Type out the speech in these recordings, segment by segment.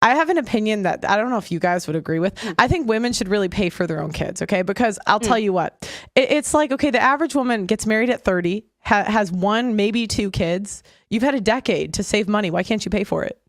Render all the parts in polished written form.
I have an opinion that I don't know if you guys would agree with. I think women should really pay for their own kids, okay? Because I'll tell you what, it's like, okay, the average woman gets married at 30, has 1, maybe 2 kids. You've had a decade to save money. Why can't you pay for it?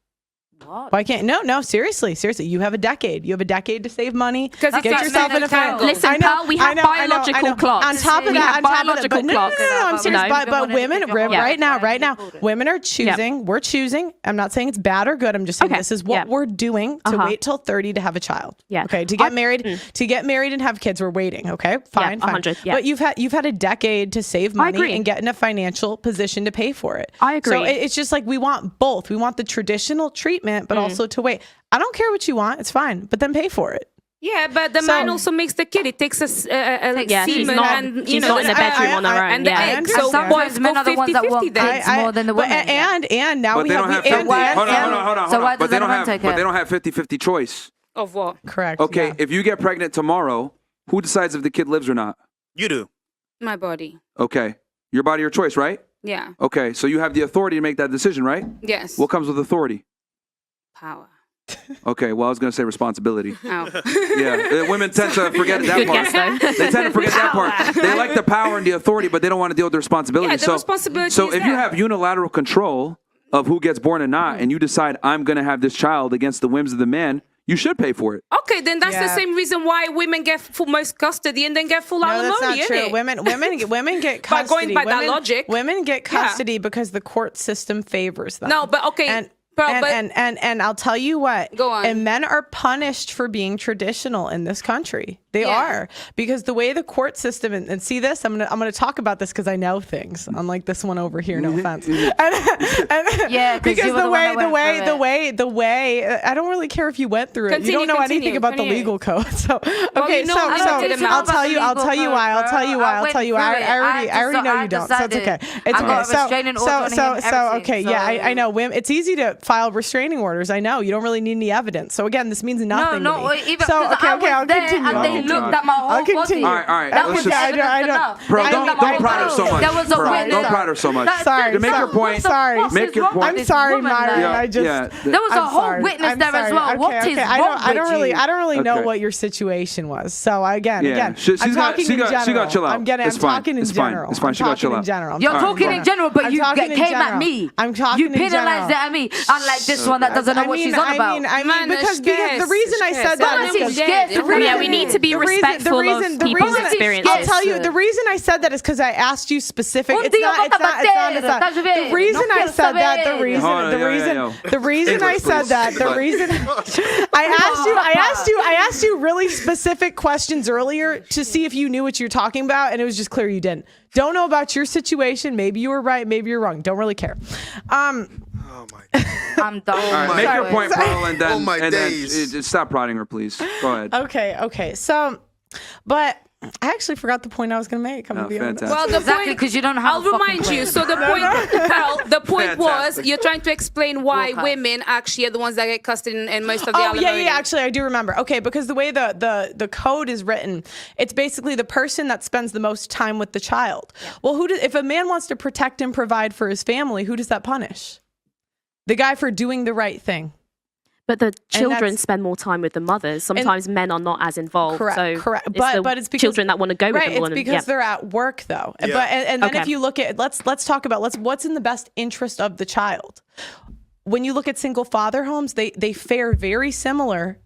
What? Why can't? No, seriously. You have a decade. You have a decade to save money. Because Get yourself in a family. Listen, pal, we have biological clocks. On top of that, biological clocks. No, I'm serious. But women, right now, women are choosing. We're choosing. I'm not saying it's bad or good. I'm just saying this is what we're doing to wait till 30 to have a child. Yeah. Okay. To get married and have kids, we're waiting. Okay. Fine. 100. Yeah. But you've had a decade to save money and get in a financial position to pay for it. I agree. So it's just like we want both. We want the traditional treatment, but also to wait. I don't care what you want. It's fine, but then pay for it. Yeah, but the man also makes the kid. It takes a semen she's not in the bedroom on her own. And the egg. So sometimes men are the ones that want kids more than the women. And now we have. Hold on. So why But does everyone take it? but they don't have 50-50 choice. Of what? Correct. Okay, if you get pregnant tomorrow, who decides if the kid lives or not? You do. My body. Okay, your body, your choice, right? Yeah. Okay, so you have the authority to make that decision, right? Yes. What comes with authority? Power. Okay, well, I was going to say responsibility. Oh. Yeah, women tend to forget that part. They tend to forget that part. They like the power and the authority, but they don't want to deal with the responsibility. Yeah, the responsibility So is if you there. have unilateral control of who gets born and not, and you decide I'm going to have this child against the whims of the man, you should pay for it. Okay, then that's the same reason why women get most custody and then get full alimony. No, that's not true. Innit? Women get custody. By going by that logic. Women get custody because the court system favors them. No, but okay. And I'll tell you what. Go on. And men are punished for being traditional in this country. They are, because the way the court system and see this, I'm gonna talk about this because I know things. Unlike this one over here, no offense. Yeah, because the way I don't really care if you went through it. You don't know anything about the legal code. So okay, I'll tell you why. I already know you don't. So it's okay. It's okay. Okay, yeah, I know. It's easy to file restraining orders. I know you don't really need any evidence. So again, this means nothing. No, even so okay, I'll continue. They looked at my whole body. All right. That was enough. Bro, don't prod her so much. There was a witness. Don't prod her so much. Sorry. To make your point. Make your point. I'm sorry, Myron. There was a whole witness there as well. What is wrong I don't really know what your situation was. So again, I'm talking in general. She got to chill out. I'm talking in general. It's fine. She got to chill out. You're talking in general, but you came at me. I'm talking in general. You penalized it at me. Unlike this one that doesn't know what she's on about. I mean, because the reason I said that we need to be respectful of people's experiences. I'll tell you, the reason I said that is because I asked you specific. The reason I said that, I asked you really specific questions earlier to see if you knew what you're talking about, and it was just clear you didn't. Don't know about your situation. Maybe you were right. Maybe you're wrong. Don't really care. Oh my God. I'm done. All right, make your point, Pearl, and then, Oh my days. then stop prodding her, please. Go ahead. Okay. So, but I actually forgot the point I was going to make. I'm gonna be honest. Fantastic. Well, the Exactly, point, because you don't have I'll remind you. So the point, Carl, the point was you're trying to explain why women actually are the ones that get custody and most of the alimony. Yeah. Actually, I do remember. Okay, because the way the code is written, it's basically the person that spends the most time with the child. Yeah. Well, if a man wants to protect and provide for his family, who does that punish? The guy for doing the right thing. But the children spend more time with the mothers. Sometimes men are not as involved. Correct. But it's because children that want to go with them. It's because they're at work, though. Yeah. But and then if you look at let's talk about what's in the best interest of the child. When you look at single father homes, they fare very similar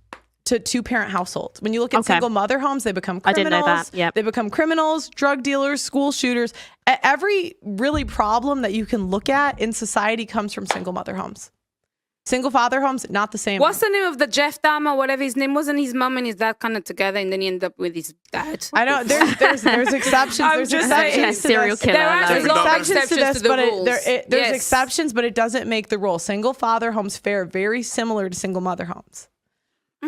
to two-parent households. When you look at single mother homes, they become criminals. I didn't know that. Yep. They become criminals, drug dealers, school shooters. Every really problem that you can look at in society comes from single mother homes. Single father homes, not the same. What's the name of the Jeff Dahmer, whatever his name? Wasn't his mom and his dad kind of together, and then he ended up with his dad? I know there's exceptions. There's exceptions to serial killer. There's exceptions to this, but there's Yes. exceptions, but it doesn't make the rule. Single father homes fare very similar to single mother homes.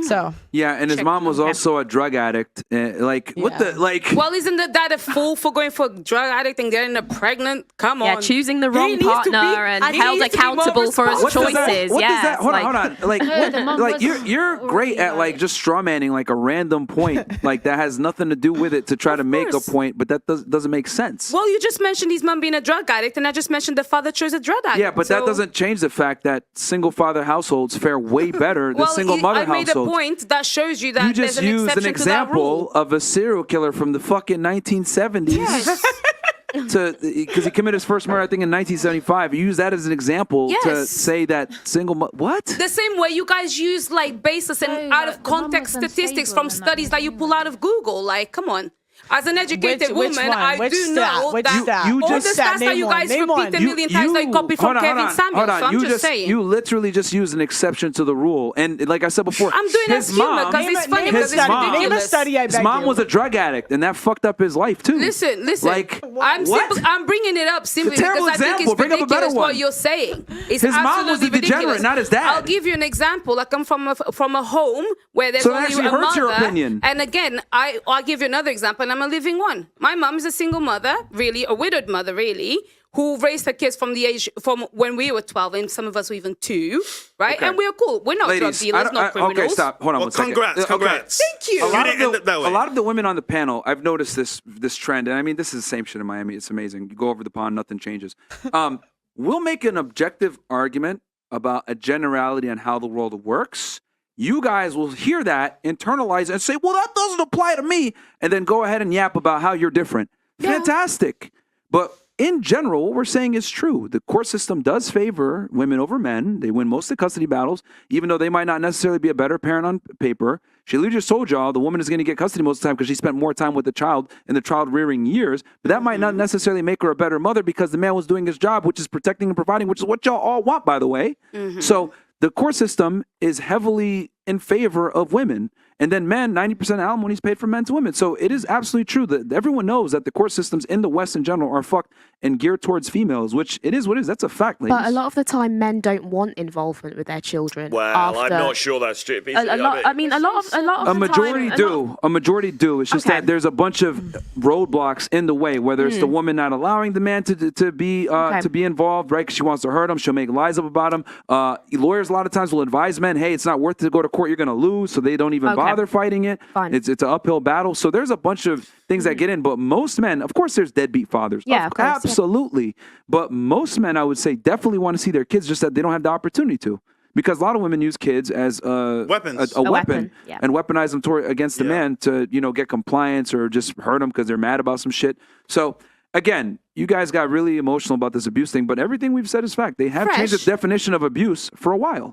So yeah, and his mom was also a drug addict. What the like? Well, isn't that a fool for going for a drug addict and getting pregnant? Come on, choosing the wrong partner and held accountable for his choices. What does that? Hold on. Like you're great at like just straw manning like a random point like that has nothing to do with it to try to make a point, but that doesn't make sense. Well, you just mentioned his mom being a drug addict, and I just mentioned the father chose a drug addict. Yeah, but that doesn't change the fact that single father households fare way better than single mother households. Point that shows you that you just used an example of a serial killer from the fucking 1970s. Yes. Because he committed his first murder, I think, in 1975. You use that as an example to say that what? The same way you guys use like basis and out of context statistics from studies that you pull out of Google. Like, come on. As an educated woman, I do know that all the stats that you guys repeat a million times that you copy from Kevin Samuels. So I'm just saying. You literally just use an exception to the rule. And like I said before, I'm doing this humor because it's funny because it's ridiculous. Name a study, I beg his mom was a drug addict, and that fucked up his life too. Listen. Like, I'm bringing it up simply because I think it's ridiculous what you're saying. His mom was a degenerate, not his dad. I'll give you an example. I come from a home where there's only a mother. Your opinion. And again, I'll give you another example, and I'm a living one. My mom is a single mother, really, a widowed mother, really, who raised her kids from when we were 12, and some of us were even 2, right? Okay. And we are cool. We're not drug dealers, not criminals. Okay, stop. Hold on one second. Congrats. Thank you. A lot of the women on the panel, I've noticed this trend, and I mean, this is the same shit in Miami. It's amazing. You go over the pond, nothing changes. We'll make an objective argument about a generality on how the world works. You guys will hear that, internalize it, and say, well, that doesn't apply to me, and then go ahead and yap about how you're different. Yeah. Fantastic. But in general, what we're saying is true. The court system does favor women over men. They win most of the custody battles, even though they might not necessarily be a better parent on paper. She literally just told y'all the woman is going to get custody most of the time because she spent more time with the child in the child rearing years. But that might not necessarily make her a better mother because the man was doing his job, which is protecting and providing, which is what y'all all want, by the way. So the court system is heavily in favor of women. And then men, 90% of alimony is paid from men to women. So it is absolutely true that everyone knows that the court systems in the West in general are fucked and geared towards females, which it is what it is. That's a fact, ladies. But a lot of the time, men don't want involvement with their children. Well, I'm not sure that's true. A majority do. It's just that there's a bunch of roadblocks in the way, whether it's the woman not allowing the man to be involved, right? Because she wants to hurt him. She'll make lies up about him. Lawyers a lot of times will advise men, hey, it's not worth it to go to court. You're going to lose. So they don't even bother fighting it. Fine. It's an uphill battle. So there's a bunch of things that get in. But most men, of course, there's deadbeat fathers. Yeah, of course, absolutely. Yeah. But most men, I would say, definitely want to see their kids, just that they don't have the opportunity to. Because a lot of women use kids as weapons, a weapon, and weaponize them against the man to get compliance or just hurt them because they're mad about some shit. So again, you guys got really emotional about this abuse thing, but everything we've said is fact. They have changed the definition of abuse for a while.